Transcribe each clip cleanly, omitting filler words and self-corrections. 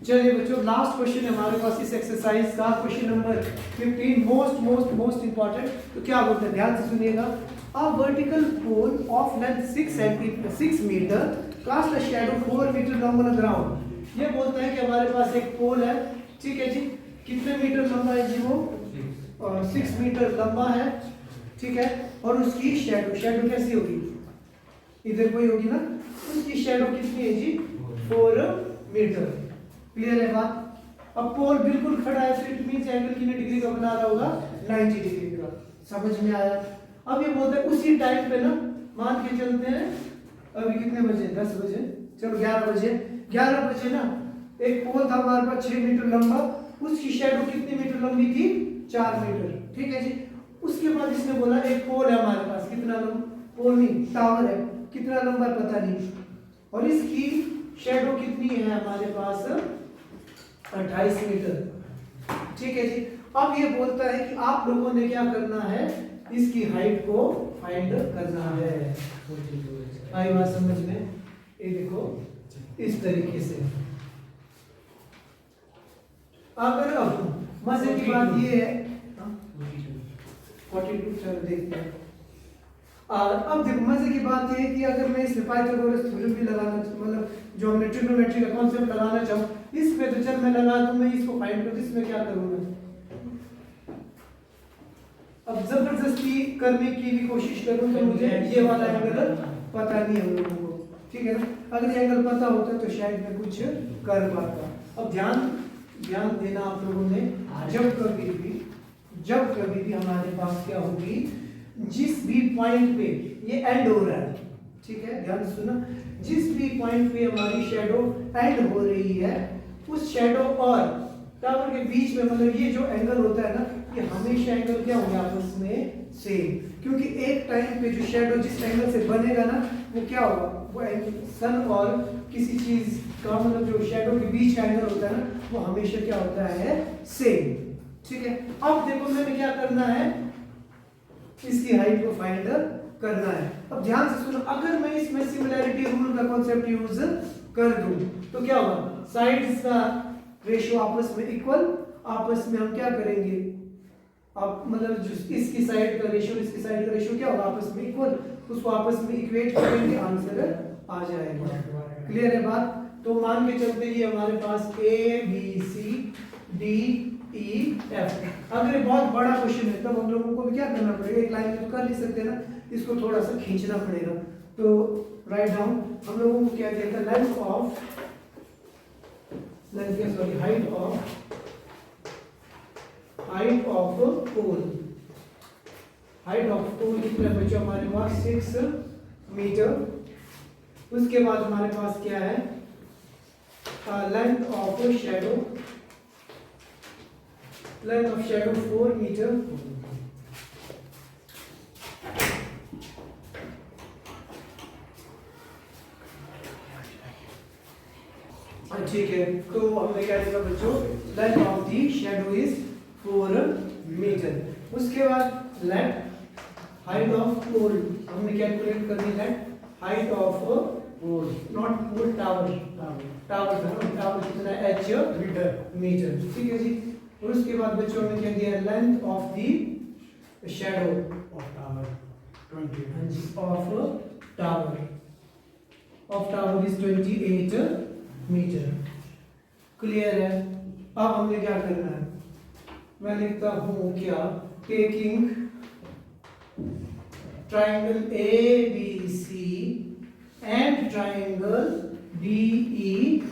चलिए बच्चों, last question है हमारे पास इस एक्सरसाइज का, क्वेश्चन नंबर 15, मोस्ट इंपॉर्टेंट। तो क्या बोलते हैं, ध्यान से सुनिएगा। A vertical pole of length 6 metre cast a shadow 4 metre long on the ground. ये बोलता है कि हमारे पास एक पोल है, ठीक है जी, कितने मीटर लंबा है जी वो, 6 मीटर लंबा है, ठीक है। और उसकी शैडो कैसी होगी, इधर कोई होगी ना, उसकी शैडो कितनी है जी, 4 मीटर। क्लियर है बात। अब पोल बिल्कुल खड़ा है, तो इट मींस एंगल कितने डिग्री का बना रहा होगा, 90 डिग्री का। समझ में आया। अब ये बोलते हैं उसी टाइम पे ना, मान के चलते हैं अभी कितने बजे, 10 बजे, चलो 11 बजे ना, एक पोल था हमारे पास 6 मीटर लंबा, उसकी शैडो कितनी मीटर लंबी थी, 4 मीटर, ठीक है जी। उसके बाद इसने बोला एक पोल है हमारे पास, कितना लंबा, पोल नहीं टावर है, कितना लंबा पता नहीं, और इसकी शैडो कितनी है हमारे पास, 28 मीटर, ठीक है जी। अब ये बोलता है कि आप लोगों ने क्या करना है, इसकी हाइट को फाइंड करना है। आई बात समझ में, ये देखो इस तरीके से। अगर अब मजे की बात ये है, 42, चलो देखते हैं। अब देखो मजे की बात ये है कि अगर मैं इसमें पाइथागोरस थ्योरम भी लगाना, मतलब जो हमने ट्रिग्नोमेट्री का कॉन्सेप्ट लगाना चाहूँ इसमें, तो चल मैं लगा दूं, मैं इसको फाइंड करूँ, इसमें क्या करूँगा, अब जबरदस्ती करने की भी कोशिश करूँ तो मुझे ये वाला एंगल पता नहीं है हम लोगों को, ठीक है ना। अगर ये एंगल पता होता तो शायद मैं कुछ कर पाता। अब ध्यान देना आप लोगों ने, जब कभी भी हमारे पास क्या होगी, जिस भी पॉइंट पे ये एंड हो रहा है, ठीक है, ध्यान से सुना, जिस भी पॉइंट पे हमारी शैडो एंड हो रही है, उस शैडो और टावर के बीच में, मतलब ये जो एंगल होता है ना, ये हमेशा एंगल क्या होगा आपस में सेम, क्योंकि एक टाइम पे जो शैडो जिस एंगल से बनेगा ना, वो क्या होगा, वो सन और किसी चीज का, मतलब जो शैडो के बीच का एंगल होता है ना, वो हमेशा क्या होता है, सेम, ठीक है। अब देखो मैंने क्या करना है, इसकी हाइट को फाइंड करना है। अब ध्यान से सुनो, अगर मैं इसमें सिमिलैरिटी रूल का कॉन्सेप्ट यूज कर दूं तो क्या होगा, साइड्स का रेशियो आपस में इक्वल, आपस में हम क्या करेंगे, आप मतलब जो इसकी साइड का रेशियो इसकी साइड का रेशियो क्या होगा, आपस में इक्वल, उसको आपस में इक्वेट करेंगे, आंसर आ जाएगा। क्लियर है बात। तो मान के चलते ही हमारे पास A B C D E F। अगर ये बहुत बड़ा क्वेश्चन है तब हम लोगों को भी क्या करना पड़ेगा, एक लाइन में तो कर नहीं सकते ना, इसको थोड़ा सा खींचना पड़ेगा। तो राइट डाउन, हम लोगों को क्या कहता है, height of pole. Height of pole कितना बचा हमारे पास, 6 मीटर। उसके बाद हमारे पास क्या है, लेंथ ऑफ शैडो 4 मीटर। ठीक है, तो हमने क्या लिखा बच्चों, length of the shadow is 4 metre. उसके बाद लेट हाइट ऑफ पोल हमने कैलकुलेट करनी है, height of pole, not pole, tower कितना है, h मीटर, ठीक है जी। और उसके बाद बच्चों ने क्या दिया, length of the shadow of tower is 28 metre. Clear है। अब हमने क्या करना है, मैं लिखता हूं क्या, taking triangle ABC and triangle DEF,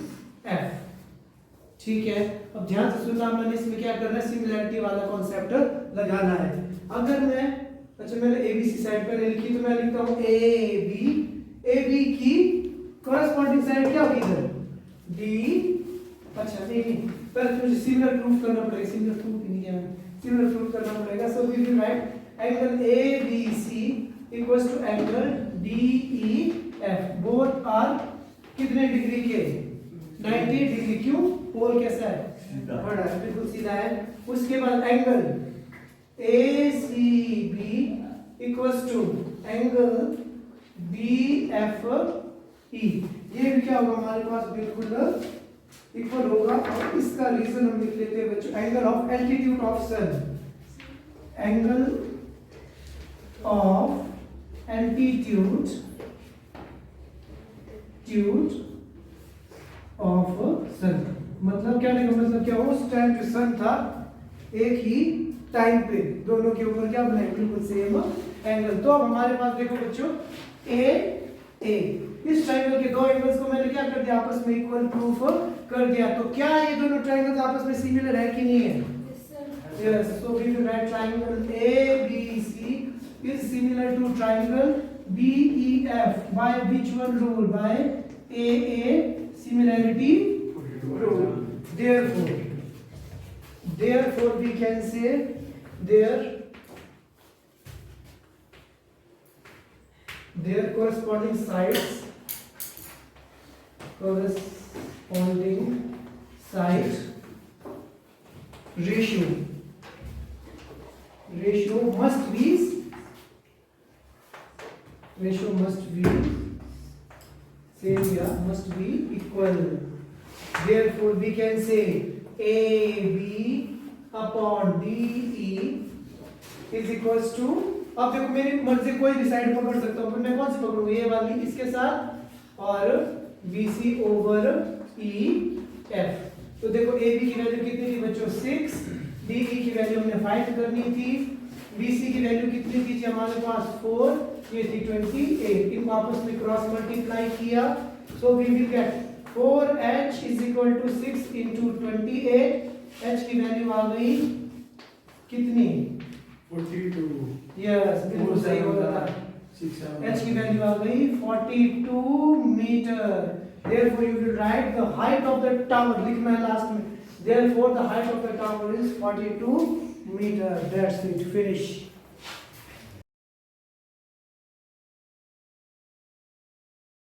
ठीक है। अब ध्यान से सुनना, मैंने इसमें क्या करना है, सिमिलैरिटी वाला कॉन्सेप्ट लगाना है। अगर मैं, अच्छा मैंने ABC साइड पर लिखी, तो मैं लिखता हूं AB की कॉरेस्पॉन्डिंग साइड क्या होगी इधर, D, अच्छा नहीं, पहले मुझे सिमिलर प्रूफ करना पड़ेगा, सिमिलर प्रूफ करना पड़ेगा। So we will write angle ABC equals to angle DEF, both are कितने डिग्री के, 90 डिग्री। क्यों, पोल कैसा है, बड़ा है, बिल्कुल सीधा है। उसके बाद angle ACB equals to angle BFE, ये भी क्या होगा हमारे पास, बिल्कुल इक्वल होगा, और इसका रीजन हम लिख लेते हैं बच्चों, angle of altitude of sun, angle of altitude of sun. मतलब क्या नहीं, मतलब क्या, उस टाइम जो सन था एक ही टाइम पे दोनों के ऊपर क्या बनाए, बिल्कुल सेम एंगल। तो अब हमारे पास देखो बच्चों ए, इस ट्रायंगल के दो एंगल्स को मैंने क्या कर दिया, आपस में इक्वल प्रूफ कर दिया। तो क्या ये दोनों ट्रायंगल्स आपस में सिमिलर है कि नहीं है? Yes, so we will write triangle ABC is similar to triangle BEF by which one rule? By AA similarity rule. Therefore we can say their corresponding sides ratio must be same, yeah, must be equal. Therefore we can say AB upon DE is equals to, अब देखो मेरी मर्जी कोई भी side पकड़ सकता हूँ, मैं कौन सी पकड़ूंगा, ये वाली इसके साथ, और BC ओवर EF। तो देखो AB की वैल्यू कितनी थी बच्चों 6, DE की वैल्यू हमने फाइंड करनी थी, BC की वैल्यू कितनी थी हमारे पास 4, ये थी 28, इनको आपस में क्रॉस मल्टीप्लाई किया, so we will get 4H is equal to 6 into 28, H की वैल्यू आ गई कितनी 42, यस बिल्कुल सही होगा था, H की वैल्यू आ गई 42 metre. Therefore you will write the height of the tower, लिखना है लास्ट में, therefore the height of the tower is 42 meter. That's it, finish.